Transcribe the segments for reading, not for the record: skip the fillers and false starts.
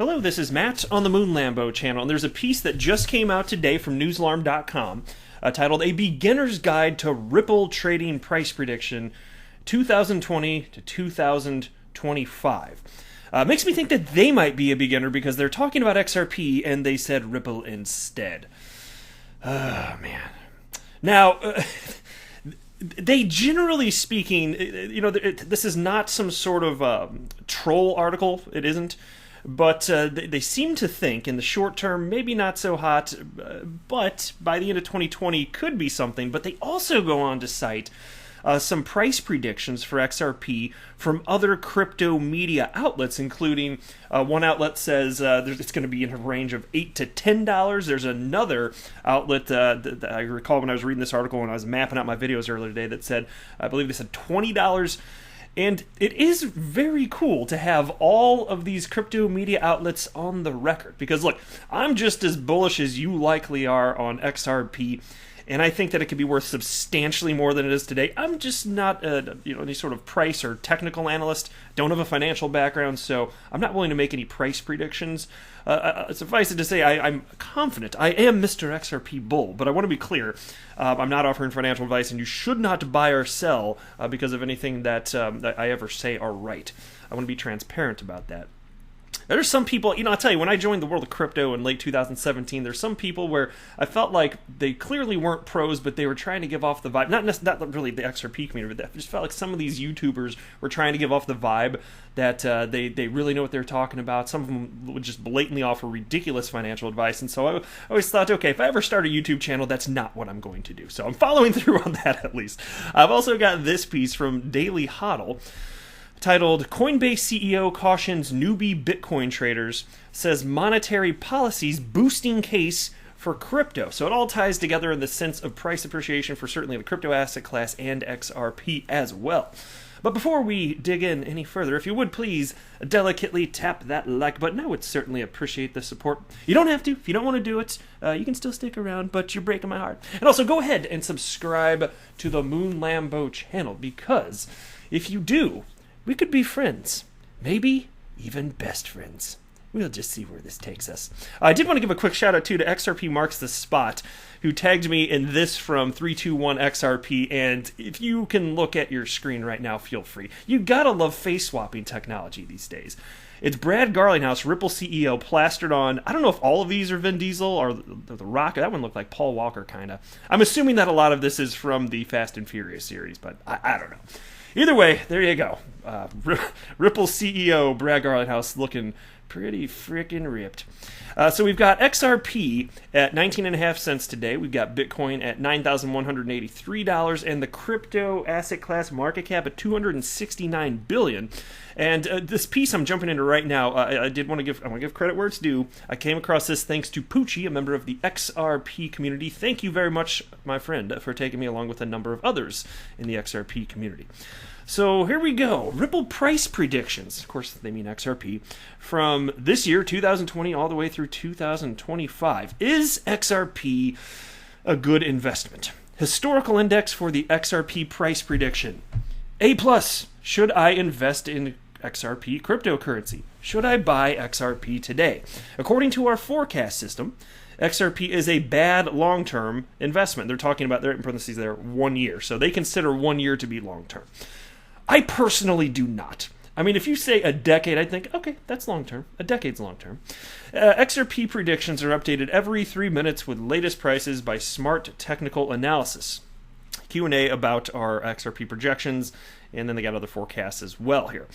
Hello, this is Matt on the Moon Lambo channel, and there's a piece that just came out today from newsalarm.com titled A Beginner's Guide to Ripple Trading Price Prediction 2020 to 2025. Makes me think that they might be a beginner because they're talking about XRP and they said Ripple instead. Oh, man. Now, they generally speaking, this is not some sort of troll article. It isn't. But they seem to think in the short term, maybe not so hot, but by the end of 2020 could be something. But they also go on to cite some price predictions for XRP from other crypto media outlets, including one outlet says it's going to be in a range of $8 to $10. There's another outlet that I recall when I was reading this article when I was mapping out my videos earlier today that said, I believe they said $20. And it is very cool to have all of these crypto media outlets on the record. Because, look, I'm just as bullish as you likely are on XRP, and I think that it could be worth substantially more than it is today. I'm just not any sort of price or technical analyst. Don't have a financial background, so I'm not willing to make any price predictions. Suffice it to say, I'm confident. I am Mr. XRP Bull, but I want to be clear. I'm not offering financial advice, and you should not buy or sell because of anything that I ever say are right. I want to be transparent about that. There's some people, I'll tell you, when I joined the world of crypto in late 2017, there's some people where I felt like they clearly weren't pros, but they were trying to give off the vibe, not really the XRP community, but I just felt like some of these YouTubers were trying to give off the vibe that they really know what they're talking about. Some of them would just blatantly offer ridiculous financial advice, and so I always thought, okay, if I ever start a YouTube channel, that's not what I'm going to do. So I'm following through on that at least. I've also got this piece from Daily Hodl, titled Coinbase CEO Cautions Newbie Bitcoin Traders, says monetary policies boosting case for crypto. So it all ties together in the sense of price appreciation for certainly the crypto asset class and XRP as well. But before we dig in any further, if you would please delicately tap that like button, I would certainly appreciate the support. You don't have to. If you don't want to do it, you can still stick around, but you're breaking my heart. And also go ahead and subscribe to the Moon Lambo channel, because if you do, we could be friends, maybe even best friends. We'll just see where this takes us. I did want to give a quick shout out too to XRP Marks the Spot, who tagged me in this from 321XRP, and if you can look at your screen right now, feel free. You gotta love face swapping technology these days. It's Brad Garlinghouse, Ripple CEO, plastered on. I don't know if all of these are Vin Diesel or the Rock. That one looked like Paul Walker, kind of. I'm assuming that a lot of this is from the Fast and Furious series, but I don't know. Either way, there you go. Ripple CEO Brad Garlinghouse looking pretty freaking ripped. So we've got XRP at 19.5 cents today. We've got Bitcoin at $9,183, and the crypto asset class market cap at $269 billion. And this piece I'm jumping into right now, I want to give credit where it's due. I came across this thanks to Poochie, a member of the XRP community. Thank you very much, my friend, for taking me along with a number of others in the XRP community. So here we go. Ripple price predictions, of course they mean XRP, from this year, 2020, all the way through 2025. Is XRP a good investment? Historical index for the XRP price prediction. A+, should I invest in XRP cryptocurrency? Should I buy XRP today? According to our forecast system, XRP is a bad long-term investment. They're talking about, they're in parentheses there, 1 year. So they consider 1 year to be long-term. I personally do not. I mean, if you say a decade, I'd think, okay, that's long-term. A decade's long-term. XRP predictions are updated every 3 minutes with latest prices by Smart Technical Analysis. Q&A about our XRP projections, and then they got other forecasts as well here.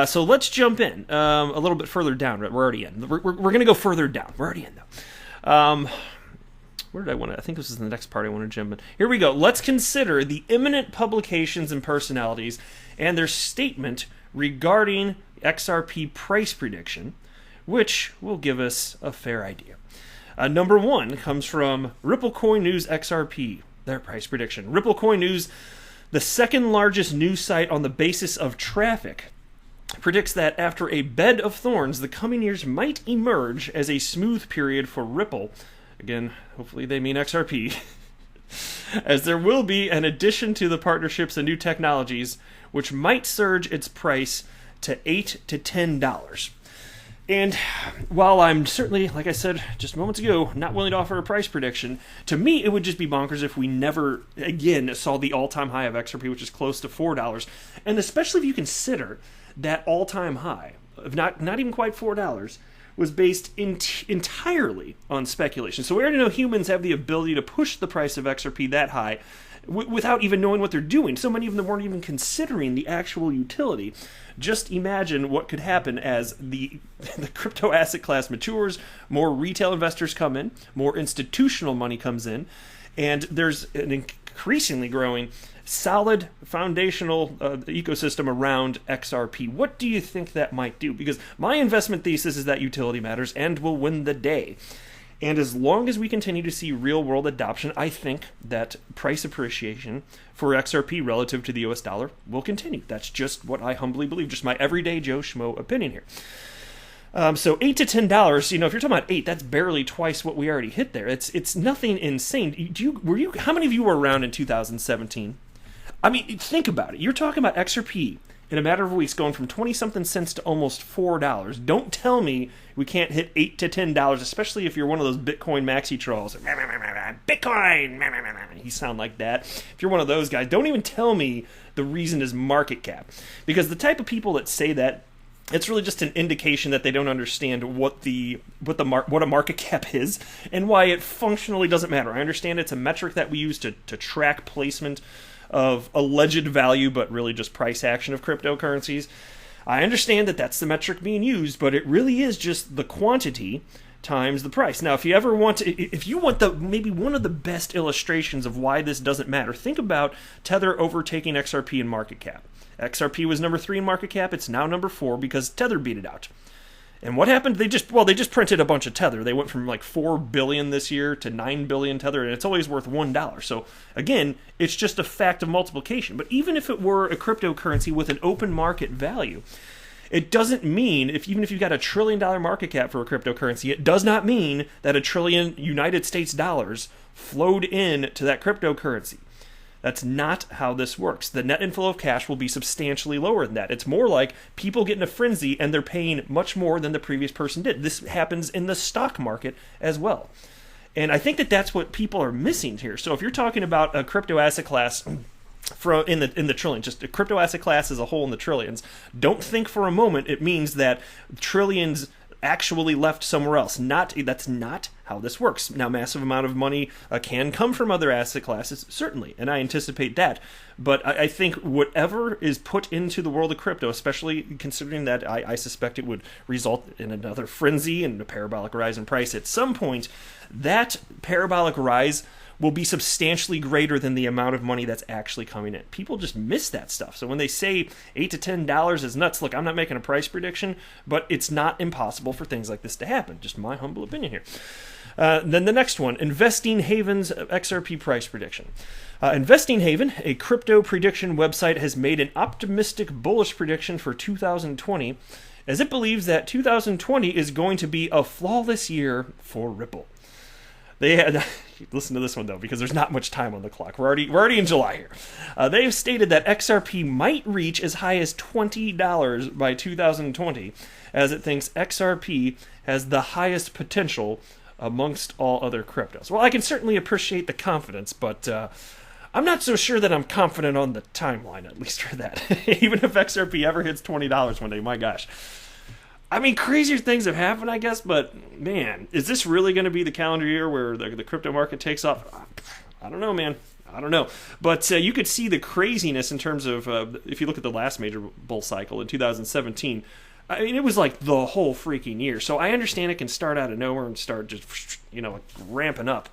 So let's jump in a little bit further down. We're already in. We're going to go further down. We're already in, though. Where did I want to? I think this is the next part I want to jump in. Here we go. Let's consider the imminent publications and personalities and their statement regarding XRP price prediction, which will give us a fair idea. Number one comes from Ripple Coin News XRP, their price prediction. Ripple Coin News, the second largest news site on the basis of traffic, predicts that after a bed of thorns, the coming years might emerge as a smooth period for Ripple. Again, hopefully they mean XRP. As there will be an addition to the partnerships and new technologies, which might surge its price to $8 to $10. And while I'm certainly, like I said just moments ago, not willing to offer a price prediction, to me it would just be bonkers if we never again saw the all-time high of XRP, which is close to $4. And especially if you consider that all-time high of not even quite $4 was based entirely on speculation. So we already know humans have the ability to push the price of XRP that high without even knowing what they're doing. So many of them weren't even considering the actual utility. Just imagine what could happen as the crypto asset class matures, more retail investors come in, more institutional money comes in, and there's an increasingly growing solid foundational ecosystem around XRP. What do you think that might do? Because my investment thesis is that utility matters and will win the day. And as long as we continue to see real-world adoption, I think that price appreciation for XRP relative to the US dollar will continue. That's just what I humbly believe, just my everyday Joe Schmo opinion here. So $8 to $10, if you're talking about 8, that's barely twice what we already hit there. It's nothing insane. How many of you were around in 2017? I mean, think about it. You're talking about XRP in a matter of weeks going from 20-something cents to almost $4. Don't tell me we can't hit $8 to $10, especially if you're one of those Bitcoin maxi trolls. Bitcoin! You sound like that. If you're one of those guys, don't even tell me the reason is market cap. Because the type of people that say that, it's really just an indication that they don't understand what a market cap is and why it functionally doesn't matter. I understand it's a metric that we use to track placement of alleged value, but really just price action of cryptocurrencies. I understand that that's the metric being used, but it really is just the quantity times the price. Now, if you want maybe one of the best illustrations of why this doesn't matter, think about Tether overtaking XRP in market cap. XRP was number 3 in market cap. It's now number 4 because Tether beat it out. And what happened? They just printed a bunch of Tether. They went from like 4 billion this year to 9 billion Tether, and it's always worth $1. So again, it's just a fact of multiplication. But even if it were a cryptocurrency with an open market value, it doesn't mean, even if you've got $1 trillion market cap for a cryptocurrency, it does not mean that $1 trillion United States dollars flowed in to that cryptocurrency. That's not how this works. The net inflow of cash will be substantially lower than that. It's more like people get in a frenzy and they're paying much more than the previous person did. This happens in the stock market as well. And I think that that's what people are missing here. So if you're talking about a crypto asset class in the trillions, just a crypto asset class as a whole in the trillions, don't think for a moment it means that trillions actually left somewhere else. That's not how this works. Now, massive amount of money can come from other asset classes, certainly, and I anticipate that. But I think whatever is put into the world of crypto, especially considering that I suspect it would result in another frenzy and a parabolic rise in price at some point, that parabolic rise will be substantially greater than the amount of money that's actually coming in. People just miss that stuff. So when they say $8 to $10 is nuts, look, I'm not making a price prediction, but it's not impossible for things like this to happen. Just my humble opinion here. Then the next one, Investing Haven's XRP price prediction. Investing Haven, a crypto prediction website, has made an optimistic bullish prediction for 2020, as it believes that 2020 is going to be a flawless year for Ripple. They had listen to this one though, because there's not much time on the clock. We're already in July here. They've stated that XRP might reach as high as $20 by 2020, as it thinks XRP has the highest potential amongst all other cryptos. Well, I can certainly appreciate the confidence, but I'm not so sure that I'm confident on the timeline, at least for that. Even if XRP ever hits $20 one day, my gosh. I mean, crazier things have happened, I guess, but man, is this really going to be the calendar year where the crypto market takes off? I don't know, man. I don't know. But you could see the craziness in terms of, if you look at the last major bull cycle in 2017, I mean, it was like the whole freaking year. So I understand it can start out of nowhere and start just, ramping up.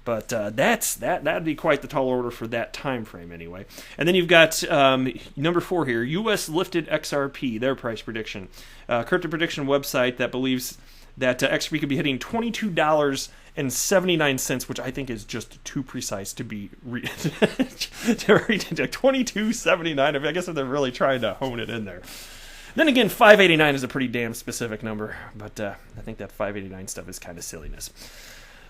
But that'd be quite the tall order for that time frame anyway. And then you've got number 4 here, U.S. lifted XRP, their price prediction. Crypto prediction website that believes that XRP could be hitting $22.79, which I think is just too precise to be $22.79. I guess if they're really trying to hone it in there. Then again, 589 is a pretty damn specific number, but I think that 589 stuff is kind of silliness.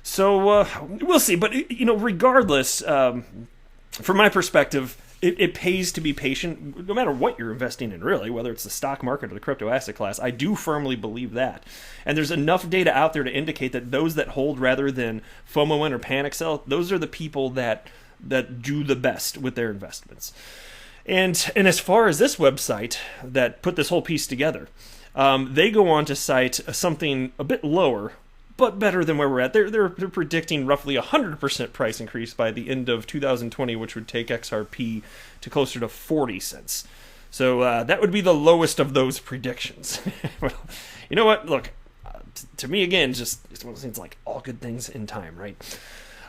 So we'll see. But, regardless, from my perspective, it pays to be patient no matter what you're investing in, really, whether it's the stock market or the crypto asset class. I do firmly believe that. And there's enough data out there to indicate that those that hold rather than FOMO in or panic sell, those are the people that do the best with their investments. And as far as this website that put this whole piece together, they go on to cite something a bit lower, but better than where we're at. They're predicting roughly 100% price increase by the end of 2020, which would take XRP to closer to 40 cents. So that would be the lowest of those predictions. Well, you know what? Look, to me, again, just it's one of those things like all good things in time, right?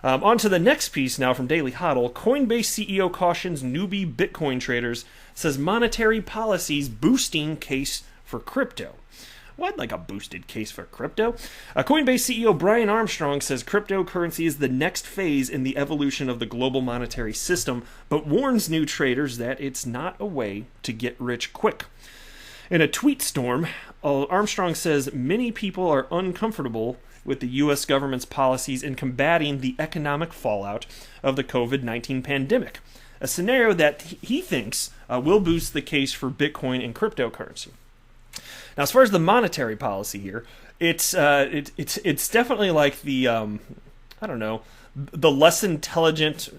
On to the next piece now from Daily Hodl. Coinbase CEO cautions newbie Bitcoin traders, says monetary policies boosting case for crypto. What? Like a boosted case for crypto? Coinbase CEO Brian Armstrong says cryptocurrency is the next phase in the evolution of the global monetary system, but warns new traders that it's not a way to get rich quick. In a tweet storm, Armstrong says many people are uncomfortable with the U.S. government's policies in combating the economic fallout of the COVID-19 pandemic, a scenario that he thinks will boost the case for Bitcoin and cryptocurrency. Now, as far as the monetary policy here, it's definitely like the the less intelligent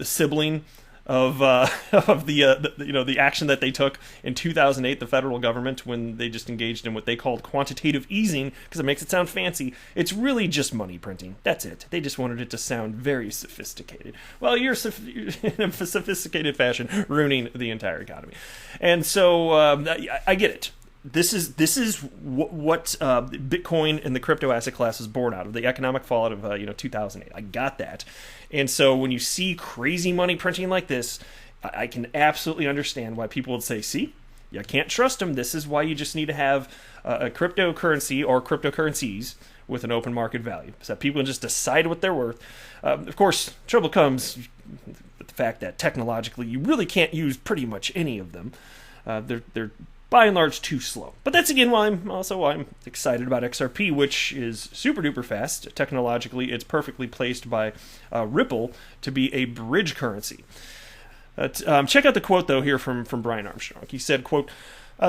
sibling of the action that they took in 2008, the federal government, when they just engaged in what they called quantitative easing, because it makes it sound fancy. It's really just money printing. That's it. They just wanted it to sound very sophisticated. Well, you're in a sophisticated fashion ruining the entire economy, and so I get it. This is what Bitcoin and the crypto asset class is born out of, the economic fallout of 2008. I got that. And so when you see crazy money printing like this, I can absolutely understand why people would say, see, you can't trust them. This is why you just need to have a cryptocurrency or cryptocurrencies with an open market value, so that people can just decide what they're worth. Of course, trouble comes with the fact that technologically you really can't use pretty much any of them. They're by and large too slow. But that's again why I'm excited about XRP, which is super duper fast. Technologically, it's perfectly placed by Ripple to be a bridge currency. Check out the quote, though, here from Brian Armstrong. He said, quote,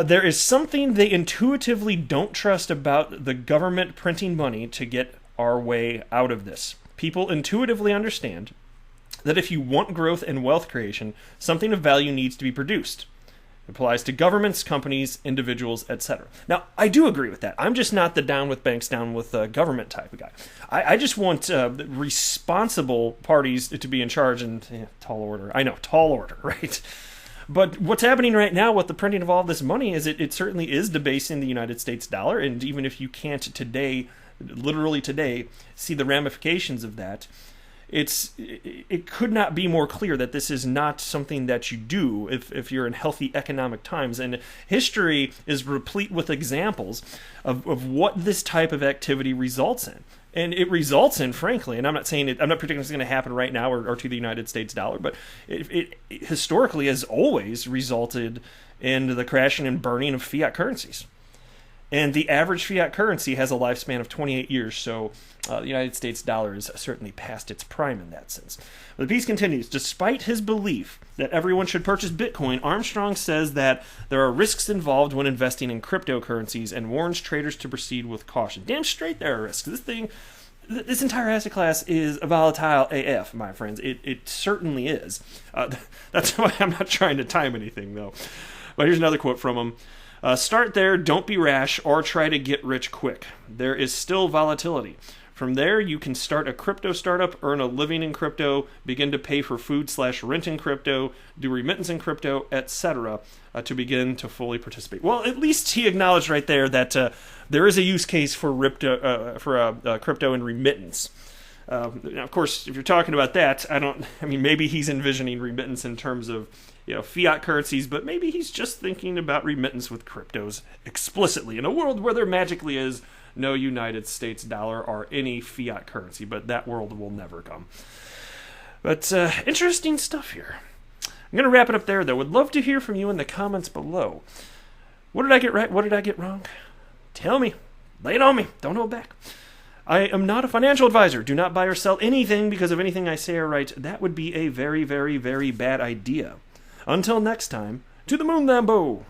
there is something they intuitively don't trust about the government printing money to get our way out of this. People intuitively understand that if you want growth and wealth creation, something of value needs to be produced. It applies to governments, companies, individuals, etc. Now, I do agree with that. I'm just not the down with banks, down with government type of guy. I just want responsible parties to be in charge, and tall order. I know, tall order, right? But what's happening right now with the printing of all this money is it certainly is debasing the United States dollar, and even if you can't today, literally today, see the ramifications of that, it could not be more clear that this is not something that you do if you're in healthy economic times. And history is replete with examples of what this type of activity results in. And it results in, frankly, and I'm not predicting it's going to happen right now or to the United States dollar, but it historically has always resulted in the crashing and burning of fiat currencies. And the average fiat currency has a lifespan of 28 years, so the United States dollar is certainly past its prime in that sense. But the piece continues. Despite his belief that everyone should purchase Bitcoin, Armstrong says that there are risks involved when investing in cryptocurrencies and warns traders to proceed with caution. Damn straight there are risks. This entire asset class is volatile AF, my friends. It certainly is. That's why I'm not trying to time anything, though. But here's another quote from him. Start there, don't be rash, or try to get rich quick. There is still volatility. From there, you can start a crypto startup, earn a living in crypto, begin to pay for food/rent in crypto, do remittance in crypto, etc., to begin to fully participate. Well, at least he acknowledged right there that there is a use case for crypto and remittance. Now, of course, if you're talking about that, maybe he's envisioning remittance in terms of fiat currencies, but maybe he's just thinking about remittance with cryptos explicitly in a world where there magically is no United States dollar or any fiat currency, but that world will never come. But interesting stuff here. I'm going to wrap it up there, though. Would love to hear from you in the comments below. What did I get right? What did I get wrong? Tell me. Lay it on me. Don't hold back. I am not a financial advisor. Do not buy or sell anything because of anything I say or write. That would be a very, very, very bad idea. Until next time, to the moon, Lambo!